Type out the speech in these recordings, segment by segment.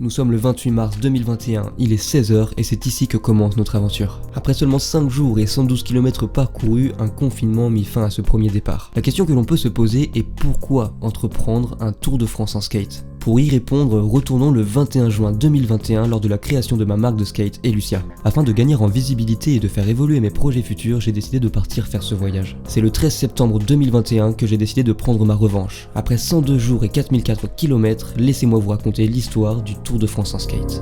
Nous sommes le 28 mars 2021, il est 16h et c'est ici que commence notre aventure. Après seulement 5 jours et 112 km parcourus, un confinement mit fin à ce premier départ. La question que l'on peut se poser est pourquoi entreprendre un Tour de France en skate ? Pour y répondre, retournons le 21 juin 2021 lors de la création de ma marque de skate Elucia. Afin de gagner en visibilité et de faire évoluer mes projets futurs, j'ai décidé de partir faire ce voyage. C'est le 13 septembre 2021 que j'ai décidé de prendre ma revanche. Après 102 jours et 4004 km, laissez-moi vous raconter l'histoire du Tour de France en skate.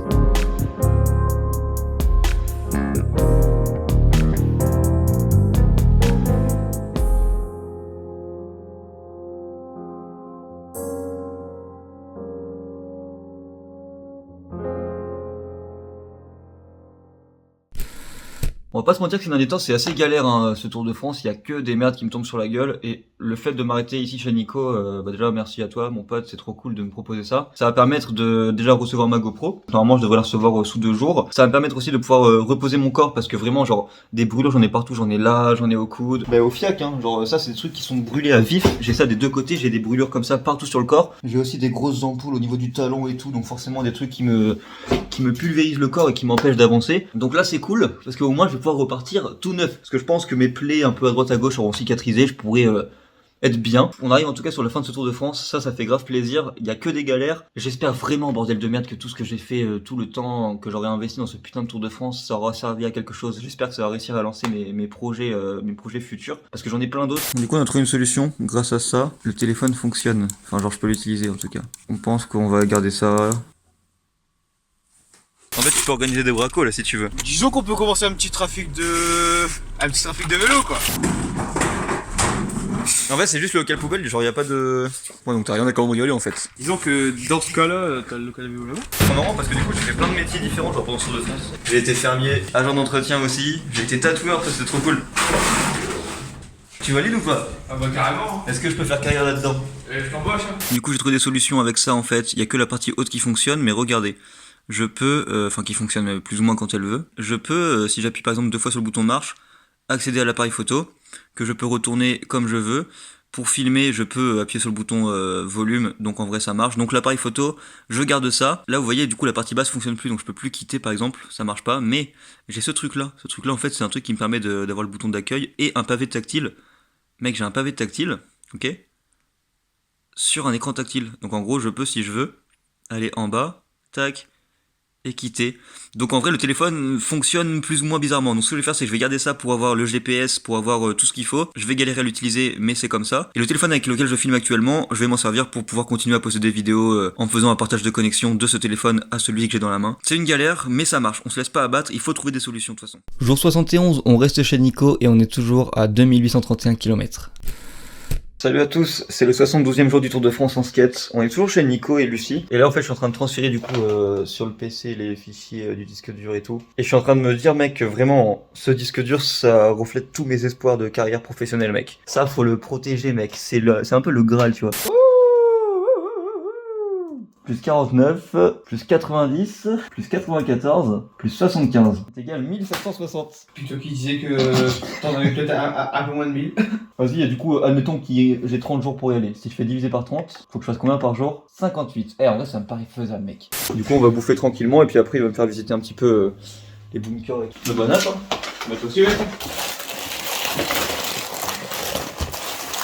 On va pas se mentir que ces derniers temps c'est assez galère hein, ce Tour de France, il y a que des merdes qui me tombent sur la gueule et le fait de m'arrêter ici chez Nico, déjà merci à toi mon pote, c'est trop cool de me proposer ça. Ça va permettre de déjà recevoir ma GoPro, normalement je devrais la recevoir sous 2 jours. Ça va me permettre aussi de pouvoir reposer mon corps parce que vraiment genre des brûlures j'en ai partout, j'en ai là, j'en ai au coude. Bah au fiac hein, genre ça c'est des trucs qui sont brûlés à vif, j'ai ça des deux côtés, j'ai des brûlures comme ça partout sur le corps. J'ai aussi des grosses ampoules au niveau du talon et tout, donc forcément des trucs qui me pulvérisent le corps et qui m'empêchent d'avancer. Donc là c'est cool parce qu'au moins je vais pouvoir repartir tout neuf. Parce que je pense que mes plaies un peu à droite à gauche auront cicatrisé, je pourrais être bien. On arrive en tout cas sur la fin de ce Tour de France, ça fait grave plaisir, il y a que des galères. J'espère vraiment bordel de merde que tout ce que j'ai fait, tout le temps que j'aurais investi dans ce putain de Tour de France, ça aura servi à quelque chose. J'espère que ça va réussir à lancer mes projets futurs, parce que j'en ai plein d'autres. Du coup on a trouvé une solution, grâce à ça, le téléphone fonctionne. Enfin genre je peux l'utiliser en tout cas. On pense qu'on va garder ça. En fait, tu peux organiser des bracos là si tu veux. Disons qu'on peut commencer un petit trafic de vélo quoi. En fait, c'est juste le local poubelle, genre y a pas de. Ouais, donc t'as rien à cambrioler en fait. Disons que dans ce cas-là, t'as le local vélo là-bas. C'est marrant parce que du coup, j'ai fait plein de métiers différents genre pendant ce Tour de France. J'ai été fermier, agent d'entretien aussi, j'ai été tatoueur, ça c'était trop cool. Tu valides ou pas? Ah bah carrément. Est-ce que je peux faire carrière là-dedans? Je t'embauche hein. Du coup, j'ai trouvé des solutions avec ça en fait. Il y a que la partie haute qui fonctionne, mais regardez. Je peux, qui fonctionne plus ou moins quand elle veut. Je peux, si j'appuie par exemple 2 fois sur le bouton marche, accéder à l'appareil photo, que je peux retourner comme je veux. Pour filmer, je peux appuyer sur le bouton volume, donc en vrai ça marche. Donc l'appareil photo, je garde ça. Là vous voyez, du coup la partie basse fonctionne plus, donc je peux plus quitter par exemple, ça marche pas. Mais j'ai ce truc là en fait c'est un truc qui me permet d'avoir le bouton d'accueil et un pavé tactile. Mec, j'ai un pavé tactile, ok, sur un écran tactile. Donc en gros je peux, si je veux, aller en bas, tac, et quitter. Donc en vrai le téléphone fonctionne plus ou moins bizarrement. Donc ce que je vais faire c'est que je vais garder ça pour avoir le GPS, pour avoir tout ce qu'il faut. Je vais galérer à l'utiliser mais c'est comme ça. Et le téléphone avec lequel je filme actuellement, je vais m'en servir pour pouvoir continuer à poster des vidéos en faisant un partage de connexion de ce téléphone à celui que j'ai dans la main. C'est une galère mais ça marche, on se laisse pas abattre, il faut trouver des solutions de toute façon. Jour 71, on reste chez Nico et on est toujours à 2831 km. Salut à tous, c'est le 72e jour du Tour de France en skate. On est toujours chez Nico et Lucie. Et là en fait je suis en train de transférer du coup sur le PC les fichiers du disque dur et tout. Et je suis en train de me dire mec que vraiment ce disque dur ça reflète tous mes espoirs de carrière professionnelle mec. Ça faut le protéger mec, c'est un peu le Graal tu vois. Plus 49, plus 90, plus 94, plus 75. C'est égal 1760. Plutôt qui disait que t'en avais peut-être un peu moins de 1000. Vas-y, et du coup, admettons que j'ai 30 jours pour y aller. Si je fais diviser par 30, faut que je fasse combien par jour? 58. En vrai, ça me paraît faisable, mec. Du coup, on va bouffer tranquillement, et puis après, il va me faire visiter un petit peu les bunkers et tout. Le bon app, hein. Bah toi aussi ouais.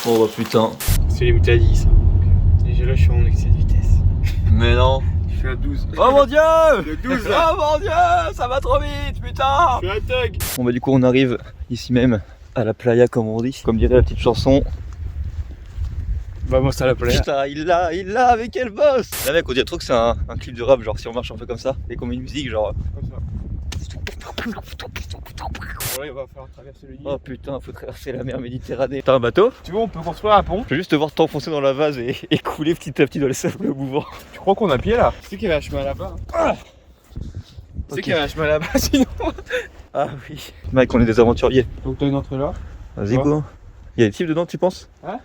Oh bah putain. C'est les bouteilles à 10 ça. Déjà là je suis en excès de vitesse. Mais non. Je suis à 12. Oh mon dieu. Le 12 Oh mon dieu, ça va trop vite, putain. Je suis un thug. Bon bah du coup, on arrive ici même, à la playa comme on dit. Comme dirait la petite chanson. Bah moi c'est à la playa. Putain, il l'a, avec quel boss. Là mec, on dirait trop que c'est un clip de rap, genre si on marche un peu comme ça, et qu'on met une musique genre... Comme ça. Voilà, on va faire traverser le Nil. Oh putain, faut traverser la mer Méditerranée. T'as un bateau? Tu vois, on peut construire un pont. Je veux juste te voir t'enfoncer dans la vase et couler petit à petit dans le sable mouvant. Tu crois qu'on a pied là? Tu sais qu'il y avait un chemin là-bas. Tu sais qu'il y avait un chemin là-bas sinon. Ah oui. Mec, on est des aventuriers. Donc t'as une entrée là. Vas-y go. Il y a des types dedans, tu penses? Hein?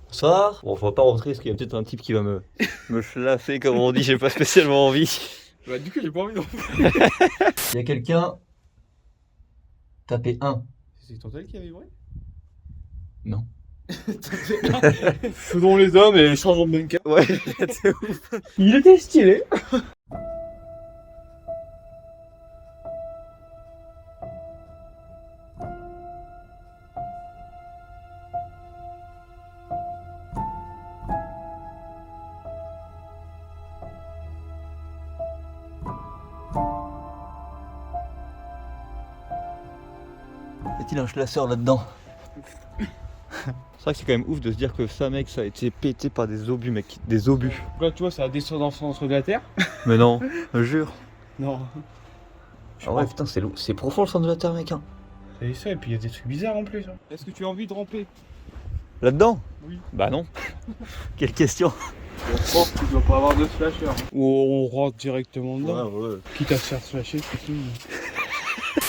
Bonsoir. Bon, on va pas rentrer parce qu'il y a peut-être un type qui va me chlasser comme on dit, j'ai pas spécialement envie. Bah du coup j'ai pas envie d'en Il y a quelqu'un. Tapez 1. C'est ton tel qui a vibré? Non. Faisons les hommes et changeons de bunker. Ouais, c'est ouf. Il était stylé. Y a-t-il un chasseur là-dedans? C'est vrai que c'est quand même ouf de se dire que ça, mec, ça a été pété par des obus, mec. Des obus. Là, tu vois, ça descend dans le centre de la terre. Mais non, je jure. Non. Ah ouais, putain, c'est profond le centre de la terre, mec. Hein. C'est ça, et puis il y a des trucs bizarres en plus. Hein. Est-ce que tu as envie de ramper? Là-dedans? Oui. Bah non. Quelle question. Je pense qu'il doit pas avoir de slasher. Ou on rentre directement dedans. Ouais. Quitte à se faire slasher, c'est tout.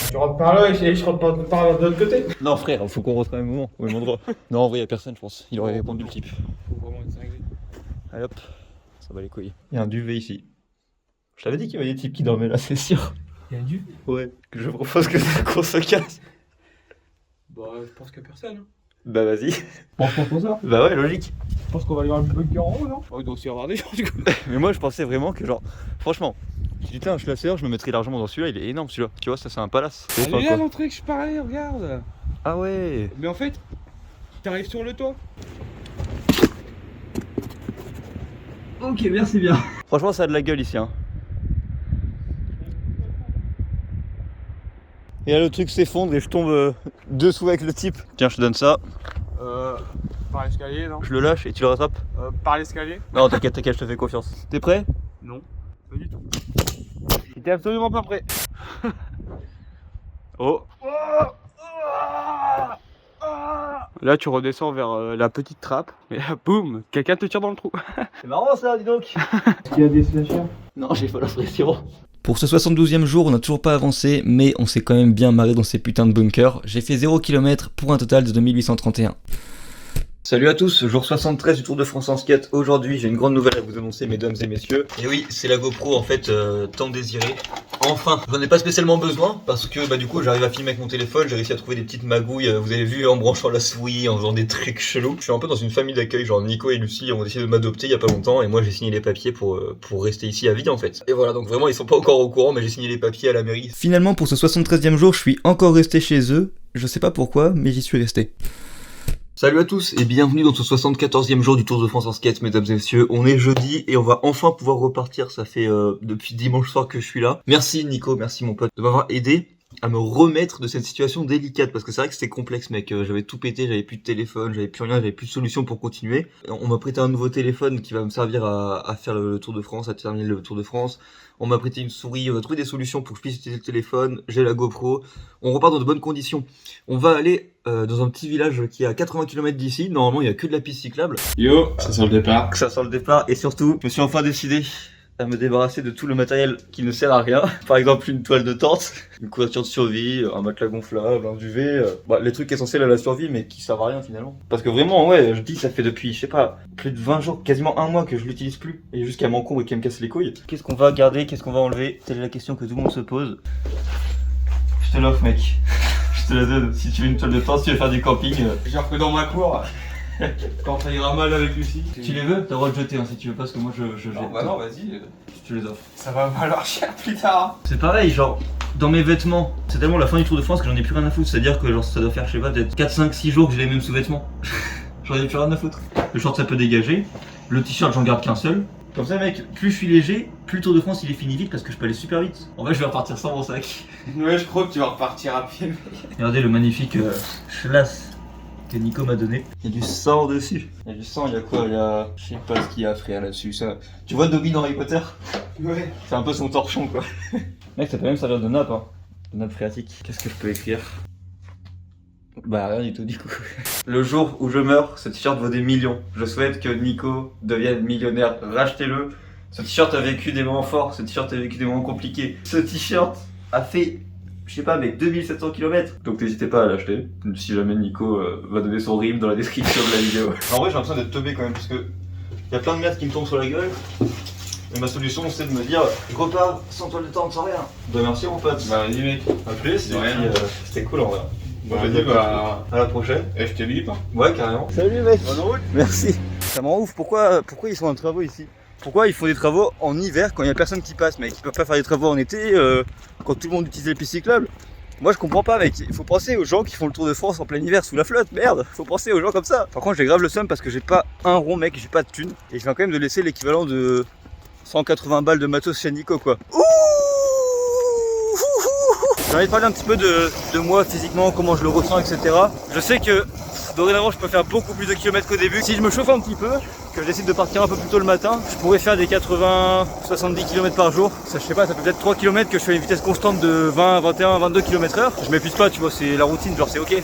Tu rentres par là et je rentre par de l'autre côté. Non, frère, faut qu'on rentre au même moment, au même endroit. Non, en vrai, y a personne, je pense. Il aurait répondu le type. Faut vraiment être cinglé. Allez hop, ça va les couilles. Il y a un duvet ici. Je t'avais dit qu'il y avait des types qui dormaient là, c'est sûr. Il y a un duvet? Ouais. Que je propose qu'on se casse. Bah, je pense qu'il y a personne. Hein. Bah vas-y. Pense qu'on fait ça? Bah ouais, logique. Je pense qu'on va aller voir le bunker en haut, non? Oh, il doit aussi y avoir des gens du coup. Mais moi, je pensais vraiment que genre, franchement, si j'étais un chasseur, je me mettrais largement dans celui-là, il est énorme celui-là. Tu vois, ça c'est un palace. C'est Elle est là l'entrée que je parlais, regarde. Ah ouais. Mais en fait, t'arrives sur le toit. Ok, merci bien. Franchement, ça a de la gueule ici. Hein. Et là, le truc s'effondre et je tombe dessous avec le type. Tiens, je te donne ça. Par l'escalier, non? Je le lâche et tu le rattrapes. Par l'escalier? Non, t'inquiète, je te fais confiance. T'es prêt? Non, pas du tout. J'étais absolument pas prêt. Oh. Là, tu redescends vers la petite trappe et là, boum, quelqu'un te tire dans le trou. C'est marrant ça, dis donc. Est-ce qu'il y a des slashers? Non, j'ai pas l'impression. Pour ce 72e jour, on n'a toujours pas avancé, mais on s'est quand même bien marré dans ces putains de bunkers. J'ai fait 0 km pour un total de 2831. Salut à tous, jour 73 du Tour de France en skate. Aujourd'hui, j'ai une grande nouvelle à vous annoncer, mesdames et messieurs. Et oui, c'est la GoPro en fait, tant désirée. Enfin, j'en ai pas spécialement besoin parce que bah du coup, j'arrive à filmer avec mon téléphone, j'ai réussi à trouver des petites magouilles. Vous avez vu en branchant la souris, en faisant des trucs chelous. Je suis un peu dans une famille d'accueil, genre Nico et Lucie ont décidé de m'adopter il y a pas longtemps et moi j'ai signé les papiers pour rester ici à vie en fait. Et voilà, donc vraiment ils sont pas encore au courant, mais j'ai signé les papiers à la mairie. Finalement, pour ce 73e jour, je suis encore resté chez eux. Je sais pas pourquoi, mais j'y suis resté. Salut à tous et bienvenue dans ce 74e jour du Tour de France en skate, mesdames et messieurs. On est jeudi et on va enfin pouvoir repartir, ça fait depuis dimanche soir que je suis là. Merci Nico, merci mon pote de m'avoir aidé à me remettre de cette situation délicate parce que c'est vrai que c'était complexe mec, j'avais tout pété, j'avais plus de téléphone, j'avais plus rien, j'avais plus de solution pour continuer. On m'a prêté un nouveau téléphone qui va me servir à faire le Tour de France, à terminer le Tour de France. On m'a prêté une souris, on a trouvé des solutions pour que je puisse utiliser le téléphone, j'ai la GoPro, on repart dans de bonnes conditions. On va aller dans un petit village qui est à 80 km d'ici, normalement il y a que de la piste cyclable. Yo, ça sent le départ. Ça sent le départ et surtout, je me suis enfin décidé à me débarrasser de tout le matériel qui ne sert à rien. Par exemple une toile de tente, une couverture de survie, un matelas gonflable, un duvet, les trucs essentiels à la survie mais qui servent à rien finalement. Parce que vraiment ouais, je dis ça fait depuis, je sais pas, plus de 20 jours, quasiment un mois que je l'utilise plus. Et jusqu'à m'encombre et qu'elle me casse les couilles. Qu'est-ce qu'on va garder, qu'est-ce qu'on va enlever? Telle est la question que tout le monde se pose. Je te l'offre mec. Je te la donne. Si tu veux une toile de tente, si tu veux faire du camping. Genre que dans ma cour, quand ça ira mal avec Lucie. Tu les veux? T'as le droit de jeter hein, si tu veux pas parce que moi je jette. Non, bah non, vas-y. Je te les offre. Ça va valoir cher plus tard. C'est pareil, genre, dans mes vêtements, c'est tellement la fin du Tour de France que j'en ai plus rien à foutre. C'est-à-dire que genre, ça doit faire, je sais pas, peut-être 4, 5, 6 jours que j'ai les mêmes sous-vêtements. J'en ai plus rien à foutre. Le short, ça peut dégager. Le t-shirt, j'en garde qu'un seul. Comme ça, mec, plus je suis léger, plus le Tour de France il est fini vite parce que je peux aller super vite. En vrai, je vais repartir sans mon sac. Ouais, je crois que tu vas repartir à pied. Regardez le magnifique schlass que Nico m'a donné. Il y a du sang dessus. Il y a du sang, il y a quoi? Il y a. Je sais pas ce qu'il y a, frère, là-dessus. Ça... Tu vois Dobby dans Harry Potter? Ouais. C'est un peu son torchon, quoi. Mec, ça peut même servir de nappe, hein. De nappe phréatique. Qu'est-ce que je peux écrire? Bah, rien du tout, du coup. Le jour où je meurs, ce t-shirt vaut des millions. Je souhaite que Nico devienne millionnaire. Rachetez-le. Ce t-shirt a vécu des moments forts, ce t-shirt a vécu des moments compliqués. Ce t-shirt a fait, je sais pas, mais 2700 km. Donc n'hésitez pas à l'acheter. Si jamais Nico va donner son rime dans la description de la vidéo. En vrai, j'ai l'impression d'être teubé quand même, parce que y a plein de merde qui me tombe sur la gueule. Et ma solution, c'est de me dire, je repars sans toile de tente, sans rien. Bah merci mon pote. Bah vas-y mec. À plus, De rien. C'était cool en vrai. À la prochaine. Et je te lis pas. Ouais, carrément. Salut mec. Bonne route. Merci. Ça m'en ouf. Pourquoi ils sont en travaux ici? Pourquoi ils font des travaux en hiver quand il y a personne qui passe, mec? Ils peuvent pas faire des travaux en été quand tout le monde utilise les pistes cyclables. Moi je comprends pas, mec. Il faut penser aux gens qui font le Tour de France en plein hiver sous la flotte. Merde. Faut penser aux gens comme ça. Par contre j'ai grave le seum parce que j'ai pas un rond, mec. J'ai pas de thune et je viens quand même de laisser l'équivalent de 180 balles de matos chez Nico, quoi. Ouh. J'ai envie de parler un petit peu de moi physiquement, comment je le ressens, etc. Je sais que dorénavant je peux faire beaucoup plus de kilomètres qu'au début. Si je me chauffe un petit peu, que je décide de partir un peu plus tôt le matin, je pourrais faire des 80-70 km par jour. Ça, je sais pas, ça peut être 3 km que je fais une vitesse constante de 20, 21, 22 km/h. Je m'épuise pas, tu vois, c'est la routine, genre c'est ok.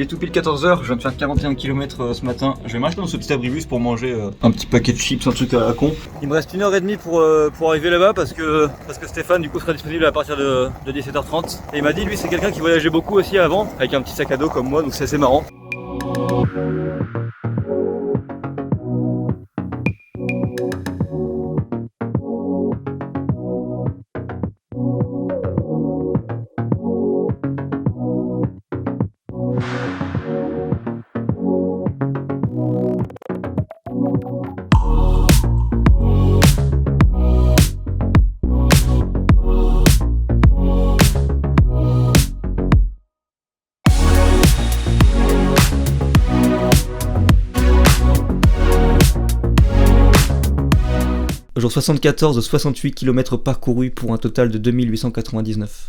Tout pile 14h, je viens de faire 41 km ce matin. Je vais m'acheter dans ce petit abribus pour manger un petit paquet de chips, un truc à la con. Il me reste 1h30 pour arriver là-bas parce que Stéphane du coup sera disponible à partir de 17h30. Et il m'a dit, lui c'est quelqu'un qui voyageait beaucoup aussi avant, avec un petit sac à dos comme moi, donc c'est assez marrant. Jour 74 de 68 km parcourus pour un total de 2899.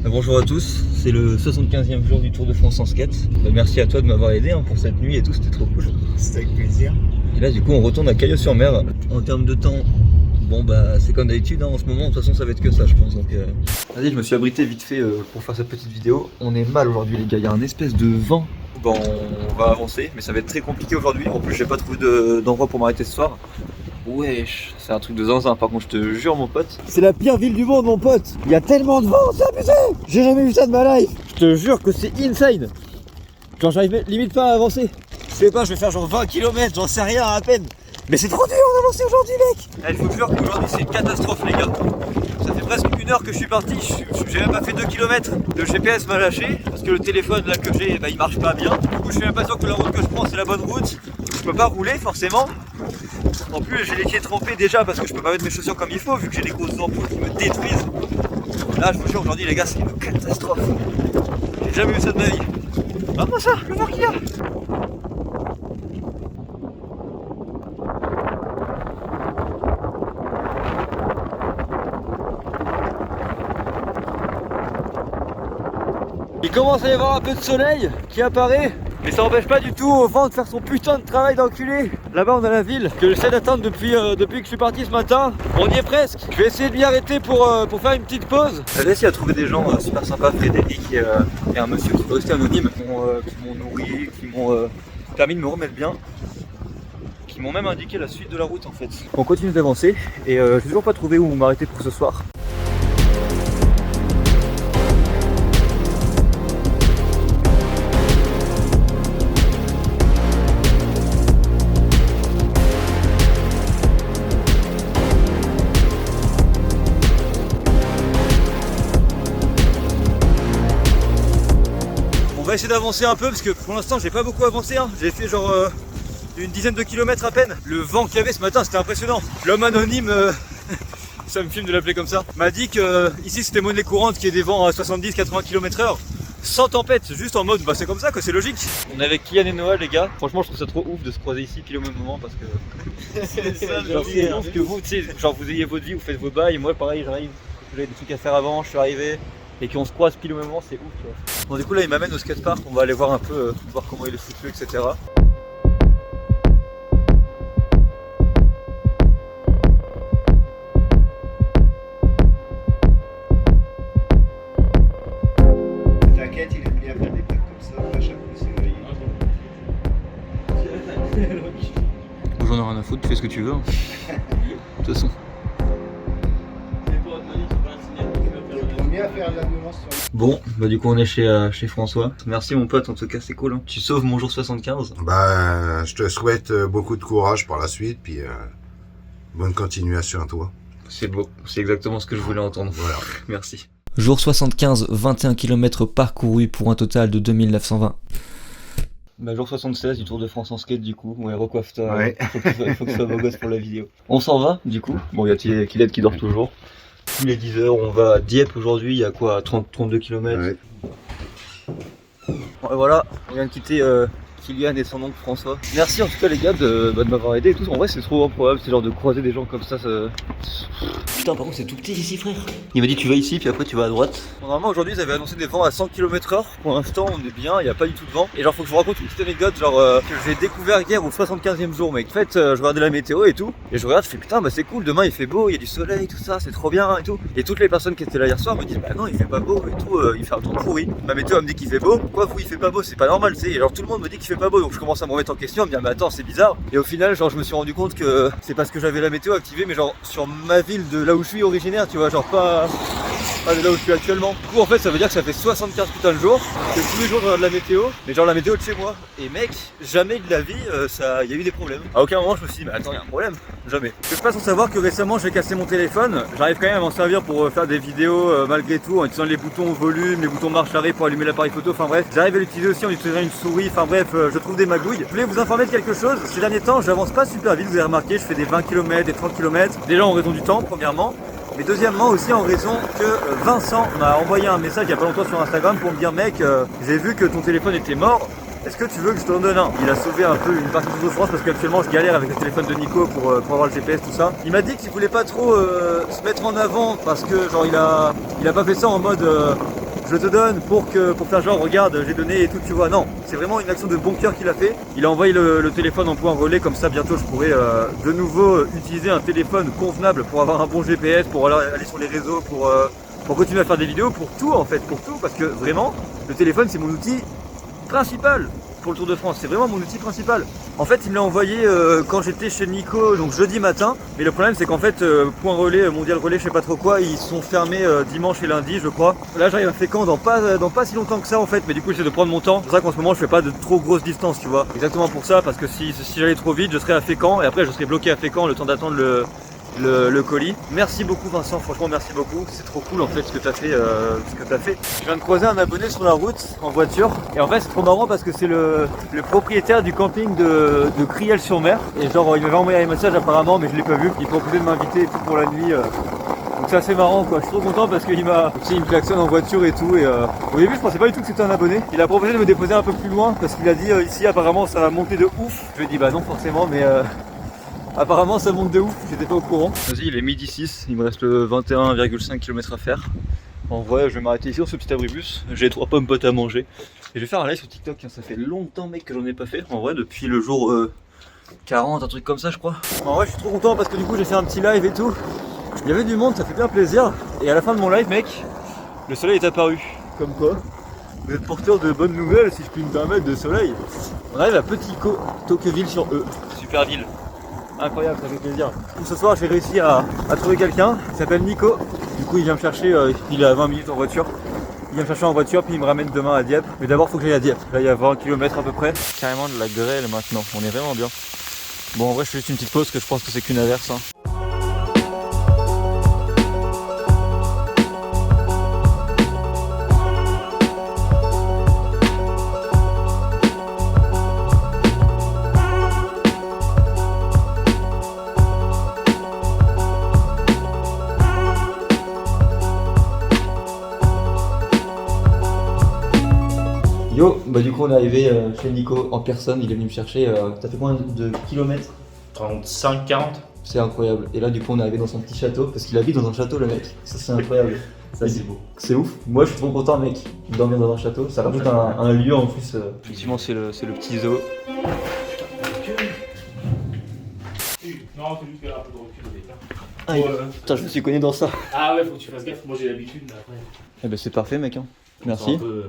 Bonjour à tous, c'est le 75e jour du Tour de France en skate. Merci à toi de m'avoir aidé pour cette nuit et tout, c'était trop cool. C'était avec plaisir. Et là du coup on retourne à Caillaux-sur-Mer. En termes de temps, bon bah c'est comme d'habitude, en ce moment de toute façon ça va être que ça je pense. Donc vas-y, je me suis abrité vite fait pour faire cette petite vidéo. On est mal aujourd'hui les gars, il y a un espèce de vent. Bon on va avancer mais ça va être très compliqué aujourd'hui. En plus j'ai pas trouvé d'endroit pour m'arrêter ce soir. Wesh, c'est un truc de zinzin par contre, je te jure mon pote. C'est la pire ville du monde mon pote. Il y a tellement de vent, c'est abusé. J'ai jamais vu ça de ma life. Je te jure que c'est insane. Genre j'arrive limite pas à avancer. Je sais pas, je vais faire genre 20 km, j'en sais rien à peine. Mais c'est trop dur d'avancer aujourd'hui mec. Il faut jure qu'aujourd'hui c'est une catastrophe les gars. Ça fait presque 1 heure que je suis parti, j'ai même pas fait 2 km. Le GPS m'a lâché parce que le téléphone là que j'ai, bah, il marche pas bien. Du coup je suis même pas sûr que la route que je prends c'est la bonne route. Je peux pas rouler forcément. En plus j'ai les pieds trempés déjà parce que je peux pas mettre mes chaussures comme il faut vu que j'ai des grosses ampoules qui me détruisent. Là je vous jure aujourd'hui les gars c'est une catastrophe. J'ai jamais vu ça de ma vie. Ah pas ça, le vent qu'il y a. Il commence à y avoir un peu de soleil qui apparaît, mais ça n'empêche pas du tout au vent de faire son putain de travail d'enculé. Là-bas on a la ville que j'essaie d'atteindre depuis que je suis parti ce matin. On y est presque. Je vais essayer de m'y arrêter pour faire une petite pause. J'ai essayé à trouver des gens super sympas, Frédéric et un monsieur qui peut rester anonyme, qui m'ont nourri, qui m'ont permis de me remettre bien, qui m'ont même indiqué la suite de la route en fait. On continue d'avancer et je n'ai toujours pas trouvé où m'arrêter pour ce soir. On va essayer d'avancer un peu parce que pour l'instant j'ai pas beaucoup avancé hein. J'ai fait genre une dizaine de kilomètres à peine. Le vent qu'il y avait ce matin c'était impressionnant. L'homme anonyme, ça me filme de l'appeler comme ça, m'a dit que ici c'était monnaie courante qu'il y ait des vents à 70-80 km/h sans tempête, juste en mode bah c'est comme ça que c'est logique. On est avec Kylian et Noah les gars. Franchement je trouve ça trop ouf de se croiser ici pile au même moment parce que c'est ouf que vous, tu sais, genre vous ayez votre vie, vous faites vos bails, moi pareil j'arrive, j'avais des trucs à faire avant, je suis arrivé. Et qu'on se croise pile au même moment, c'est ouf tu vois. Bon du coup là il m'amène au skatepark, on va aller voir un peu, voir comment il est foutu, etc. T'inquiète, il est bien à faire des plaques comme ça, à chaque fois c'est noyé. J'en ai rien à foutre, tu fais ce que tu veux. De toute façon. Le mis à faire de la violence sur Bon, bah du coup on est chez François. Merci mon pote, en tout cas c'est cool. Hein. Tu sauves mon jour 75. Bah, je te souhaite beaucoup de courage par la suite, puis bonne continuation à toi. C'est beau, c'est exactement ce que je voulais entendre. Voilà. Merci. Jour 75, 21 km parcourus pour un total de 2920. Bah jour 76 du Tour de France en skate du coup. Ouais, recoiffe-toi. Ouais. Faut que tu sois beau gosse pour la vidéo. On s'en va du coup. Bon, il y a Kylian qui dort toujours. Il est 10h, on va à Dieppe aujourd'hui. Il y a quoi, 32 km. Ouais. Et voilà, on vient de quitter Kylian et son oncle François. Merci en tout cas les gars de m'avoir aidé et tout. En vrai c'est trop improbable, c'est genre de croiser des gens comme ça. Putain par contre c'est tout petit ici frère. Il m'a dit tu vas ici puis après tu vas à droite. Normalement aujourd'hui ils avaient annoncé des vents à 100 km/h. Pour l'instant on est bien, il n'y a pas du tout de vent. Et genre faut que je vous raconte une petite anecdote genre que j'ai découvert hier au 75e jour mec. En fait je regardais la météo et tout. Et je regarde, je fais putain bah c'est cool, demain il fait beau, il y a du soleil, tout ça, c'est trop bien et tout. Et toutes les personnes qui étaient là hier soir me disent bah non il fait pas beau et tout, il fait un temps pourri. Ma météo elle me dit qu'il fait beau. Pourquoi vous il fait pas beau, c'est pas normal, tu sais. Et genre tout le monde me dit qu'il fait pas beau, donc je commence à me remettre en question, à me dire mais attends c'est bizarre. Et au final genre je me suis rendu compte que c'est parce que j'avais la météo activée mais genre sur ma ville de là où je suis originaire, tu vois, genre pas de là où je suis actuellement. Du coup en fait ça veut dire que ça fait 75 putains de jours, que tous les jours je regarde la météo, mais genre la météo de chez moi. Et mec, jamais de la vie il y a eu des problèmes. À aucun moment je me suis dit mais attends il y a un problème, jamais. Je suis pas sans savoir que récemment j'ai cassé mon téléphone, j'arrive quand même à m'en servir pour faire des vidéos malgré tout en utilisant les boutons volume, les boutons marche arrêt pour allumer l'appareil photo, enfin bref. J'arrive à l'utiliser aussi en utilisant une souris, enfin bref je trouve des magouilles. Je voulais vous informer de quelque chose, ces derniers temps j'avance pas super vite, vous avez remarqué, je fais des 20 km, des 30 km, déjà en raison du temps premièrement. Mais deuxièmement aussi en raison que Vincent m'a envoyé un message il y a pas longtemps sur Instagram pour me dire mec j'ai vu que ton téléphone était mort, est-ce que tu veux que je t'en donne un? Il a sauvé un peu une partie de France parce qu'actuellement je galère avec le téléphone de Nico pour avoir le GPS tout ça. Il m'a dit qu'il voulait pas trop se mettre en avant parce que genre il a pas fait ça en mode je te donne pour faire genre regarde j'ai donné et tout tu vois. Non, c'est vraiment une action de bon cœur qu'il a fait. Il a envoyé le téléphone en point relais, comme ça bientôt je pourrai de nouveau utiliser un téléphone convenable pour avoir un bon GPS, pour aller sur les réseaux, pour continuer à faire des vidéos, pour tout en fait, pour tout, parce que vraiment le téléphone c'est mon outil principal pour le Tour de France, c'est vraiment mon outil principal. En fait il me l'a envoyé quand j'étais chez Nico, donc jeudi matin, mais le problème c'est qu'en fait point relais, mondial relais, je sais pas trop quoi, ils sont fermés dimanche et lundi je crois. Là j'arrive à Fécamp dans pas si longtemps que ça en fait, mais du coup j'essaie de prendre mon temps. C'est pour ça qu'en ce moment je fais pas de trop grosses distances, tu vois. Exactement pour ça, parce que si j'allais trop vite je serais à Fécamp et après je serais bloqué à Fécamp le temps d'attendre le colis. Merci beaucoup Vincent, franchement merci beaucoup, c'est trop cool en fait ce que t'as fait, Je viens de croiser un abonné sur la route en voiture et en fait c'est trop marrant parce que c'est le propriétaire du camping de Criel-sur-Mer et genre il m'avait envoyé un message apparemment mais je l'ai pas vu, il proposait de m'inviter et tout pour la nuit. Donc c'est assez marrant quoi, je suis trop content parce qu'il me klaxonne en voiture et tout et au début je pensais pas du tout que c'était un abonné. Il a proposé de me déposer un peu plus loin parce qu'il a dit ici apparemment ça va monter de ouf. Je lui ai dit bah non forcément mais apparemment ça monte de ouf, j'étais pas au courant. Vas-y il est midi 6, il me reste 21,5 km à faire. En vrai je vais m'arrêter ici sur ce petit abribus, j'ai 3 pommes potes à manger. Et je vais faire un live sur TikTok, ça fait longtemps mec que j'en ai pas fait. En vrai depuis le jour 40, un truc comme ça je crois. En vrai je suis trop content parce que du coup j'ai fait un petit live et tout. Il y avait du monde, ça fait bien plaisir. Et à la fin de mon live mec, le soleil est apparu. Comme quoi, vous êtes porteur de bonnes nouvelles si je puis me permettre de soleil. On arrive à Petit Tocqueville sur E, super ville. Incroyable, ça fait plaisir. Ce soir j'ai réussi à trouver quelqu'un qui s'appelle Nico. Du coup il vient me chercher, il est à 20 minutes en voiture. Il vient me chercher en voiture puis il me ramène demain à Dieppe. Mais d'abord faut que j'aille à Dieppe. Là il y a 20 km à peu près. Carrément de la grêle maintenant, on est vraiment bien. Bon en vrai je fais juste une petite pause que je pense que c'est qu'une averse. Hein. Yo, bah du coup on est arrivé chez Nico en personne, il est venu me chercher, t'as fait combien de kilomètres? 35, 40. C'est incroyable, et là du coup on est arrivé dans son petit château, parce qu'il habite dans un château le mec, ça c'est incroyable. Ça c'est beau. C'est ouf, moi je suis trop content mec, dormir dans un château, ça rajoute un lieu en plus. Effectivement c'est le petit zoo. Non, c'est juste qu'elle a un peu de recul au départ. Ah, putain je me suis connu dans ça. Ah ouais, faut que tu fasses gaffe, moi j'ai l'habitude mais après. Eh ben c'est parfait mec, hein. C'est Merci. un peu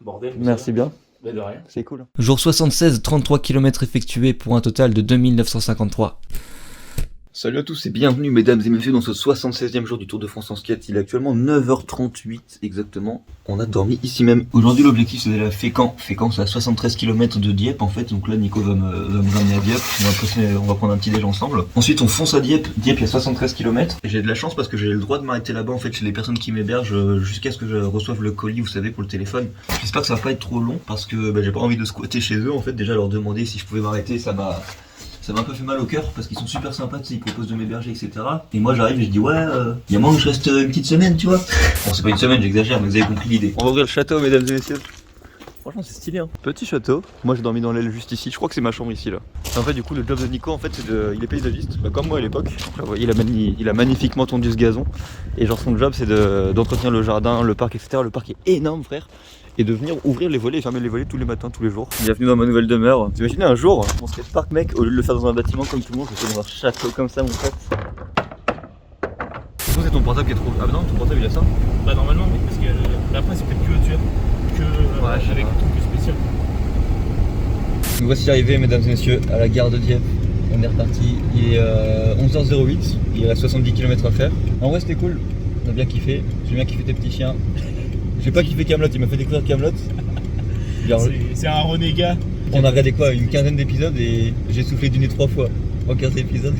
bordel. Merci bien. Mais de rien. C'est cool. Jour 76, 33 km effectués pour un total de 2953. Salut à tous et bienvenue mesdames et messieurs dans ce 76e jour du Tour de France en skate. Il est actuellement 9h38 exactement. On a dormi ici même. Aujourd'hui l'objectif c'est d'aller à Fécamp. Fécamp c'est à 73 km de Dieppe en fait. Donc là Nico va me ramener à Dieppe. On va prendre un petit déj ensemble. Ensuite on fonce à Dieppe. Dieppe il y a 73 km. Et j'ai de la chance parce que j'ai le droit de m'arrêter là-bas en fait chez les personnes qui m'hébergent jusqu'à ce que je reçoive le colis, vous savez, pour le téléphone. J'espère que ça va pas être trop long parce que j'ai pas envie de squatter chez eux en fait. Déjà leur demander si je pouvais m'arrêter, ça m'a un peu fait mal au cœur parce qu'ils sont super sympas, ils proposent de m'héberger, etc. Et moi j'arrive et je dis ouais, y a moyen que je reste une petite semaine, tu vois. Bon, c'est pas une semaine, j'exagère, mais vous avez compris l'idée. On va ouvrir le château, mesdames et messieurs. Franchement, c'est stylé, hein. Petit château. Moi j'ai dormi dans l'aile juste ici, je crois que c'est ma chambre ici là. En fait, du coup, le job de Nico, en fait, il est paysagiste, comme moi à l'époque. Vous voyez, il a magnifiquement tondu ce gazon. Et genre, son job c'est d'entretenir le jardin, le parc, etc. Le parc est énorme, frère. Et de venir ouvrir les volets et fermer les volets tous les matins, tous les jours. Bienvenue dans ma nouvelle demeure. T'imagines un jour, mon skatepark mec, au lieu de le faire dans un bâtiment comme tout le monde, je fais dans un château comme ça mon pote. C'est ton portable qui est trop... Ah bah non, ton portable il a ça? Bah normalement oui, parce que après c'est peut-être que tu vois, avec un truc spécial. Nous voici arrivés mesdames et messieurs à la gare de Dieppe. On est reparti, il est 11h08, il reste 70 km à faire. En vrai c'était cool, on a bien kiffé, j'ai bien kiffé tes petits chiens. J'ai pas kiffé Kaamelott, il m'a fait découvrir Kaamelott. C'est un renégat. On a regardé quoi, une quinzaine d'épisodes et j'ai soufflé du nez 3 fois en 15 épisodes.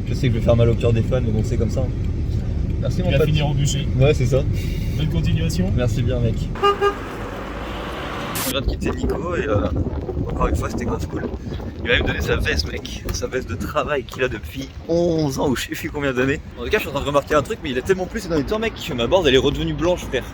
Je sais que je vais faire mal au cœur des fans, mais bon c'est comme ça. Hein. Merci mon pote. Il va finir au bûcher. Ouais c'est ça. Bonne continuation. Merci bien mec. On vient de quitter Nico et encore une fois c'était grave cool. Il va me donner sa veste mec, sa veste de travail qu'il a depuis 11 ans ou je sais plus combien d'années. En tout cas je suis en train de remarquer un truc mais il a tellement plu ces derniers temps mec que ma board elle est redevenue blanche frère.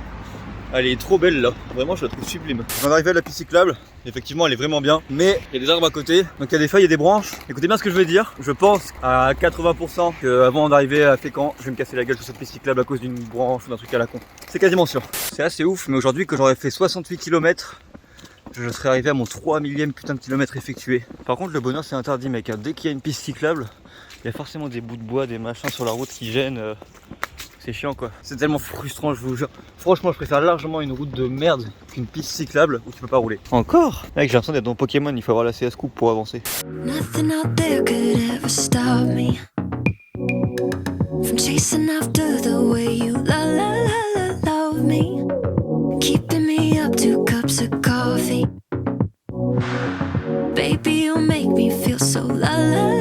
Elle est trop belle là, vraiment je la trouve sublime. On vient d'arriver à la piste cyclable, effectivement elle est vraiment bien, mais il y a des arbres à côté, donc il y a des feuilles et des branches. Écoutez bien ce que je vais dire, je pense à 80% qu'avant d'arriver à Fécamp, je vais me casser la gueule sur cette piste cyclable à cause d'une branche ou d'un truc à la con. C'est quasiment sûr. C'est assez ouf, mais aujourd'hui que j'aurais fait 68 km, je serais arrivé à mon 3 millième putain de kilomètre effectué. Par contre le bonheur c'est interdit mec, dès qu'il y a une piste cyclable, il y a forcément des bouts de bois, des machins sur la route qui gênent. C'est chiant quoi. C'est tellement frustrant, je vous jure. Franchement, je préfère largement une route de merde qu'une piste cyclable où tu peux pas rouler. Encore? Mec, j'ai l'impression d'être dans Pokémon, il faut avoir la CS Coupe pour avancer. Nothing out there could ever stop me from chasing after the way you love me, keeping me up 2 cups of coffee. Baby, you make me feel so lovely.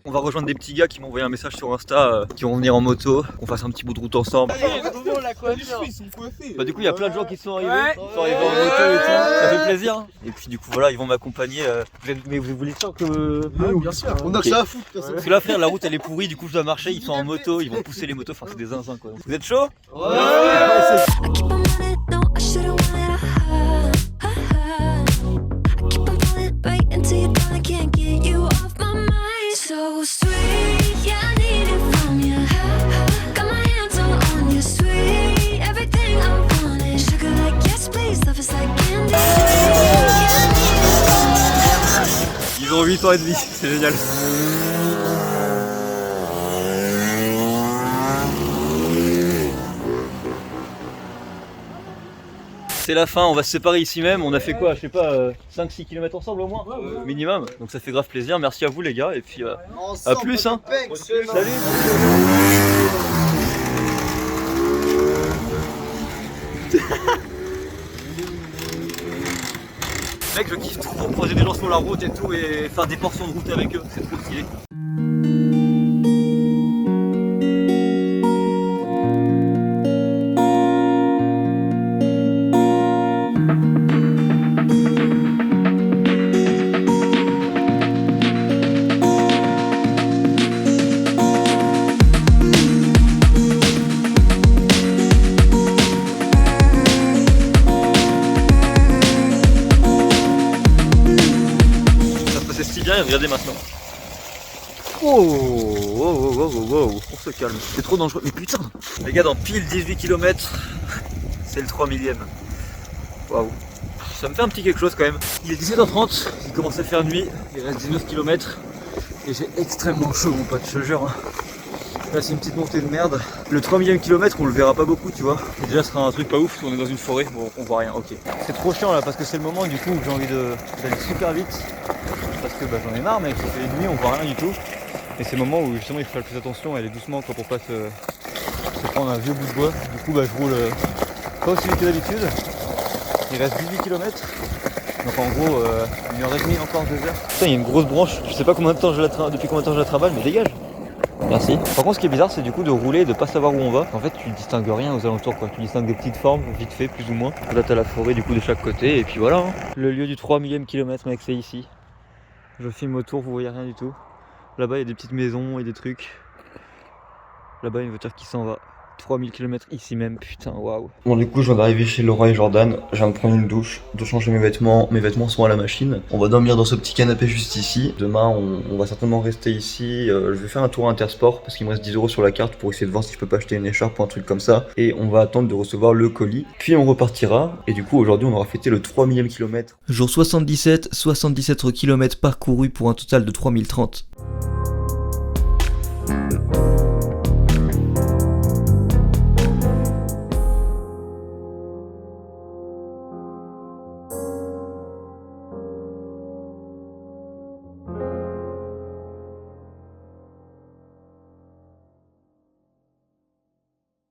On va rejoindre des petits gars qui m'ont envoyé un message sur Insta qui vont venir en moto, qu'on fasse un petit bout de route ensemble. Bah du coup il y a plein de gens qui sont arrivés, en moto et tout, ça fait plaisir. Et puis du coup voilà ils vont m'accompagner. Mais vous voulez sûr que... Oui, bien sûr, on a que ça à foutre. Parce que là frère la route elle est pourrie, du coup je dois marcher, ils sont en moto, ils vont pousser les motos, enfin c'est des zinzins quoi. Vous êtes chaud? Ouais. So sweet, yeah, I need it from you. Got my hands all on you, sweet. Everything I wanted, sugar like yes, please. Love is like candy. Ils ont 8 ans et demi, c'est génial. C'est la fin, on va se séparer ici même, on a fait quoi, je sais pas, 5-6 km ensemble au moins, minimum, donc ça fait grave plaisir, merci à vous les gars, et puis à plus hein. Salut. Mec je kiffe trop croiser des gens sur la route et tout, et faire des portions de route avec eux, c'est trop stylé. Regardez maintenant. Oh, on se calme. C'est trop dangereux. Mais putain, les gars, dans pile 18 km, c'est le 3 millième. Waouh. Ça me fait un petit quelque chose quand même. Il est 17h30, il commence à faire nuit, il reste 19 km et j'ai extrêmement chaud mon pote, je te jure. Là c'est une petite montée de merde. Le 3 millième kilomètre on le verra pas beaucoup tu vois. Et déjà ce sera un truc pas ouf, on est dans une forêt, bon on voit rien, ok. C'est trop chiant là parce que c'est le moment du coup où j'ai envie d'aller super vite. Parce que j'en ai marre mec, ça fait une nuit, on voit rien du tout. Et c'est le moment où justement il faut faire le plus attention et aller doucement quoi, pour pas se prendre un vieux bout de bois. Du coup je roule pas aussi vite que d'habitude. Il reste 18 km. Donc en gros 1h30 encore 2h. Putain il y a une grosse branche, je sais pas combien de temps depuis combien de temps je la travaille mais dégage. Merci. Par contre ce qui est bizarre c'est du coup de rouler et de pas savoir où on va. En fait tu distingues rien aux alentours quoi. Tu distingues des petites formes vite fait plus ou moins. Là t'as la forêt du coup de chaque côté et puis voilà. Hein. Le lieu du 3 millième kilomètre mec c'est ici. Je filme autour, vous voyez rien du tout. Là-bas il y a des petites maisons et des trucs. Là-bas une voiture qui s'en va. 3000 km ici même, putain, waouh. Bon, du coup, je viens d'arriver chez Laura et Jordan. Je viens de prendre une douche, de changer mes vêtements. Mes vêtements sont à la machine. On va dormir dans ce petit canapé juste ici. Demain, on va certainement rester ici. Je vais faire un tour à Intersport parce qu'il me reste 10 € sur la carte pour essayer de voir si je peux pas acheter une écharpe ou un truc comme ça. Et on va attendre de recevoir le colis. Puis on repartira. Et du coup, aujourd'hui, on aura fêté le 3 millième kilomètre. Jour 77, 77 km parcourus pour un total de 3030.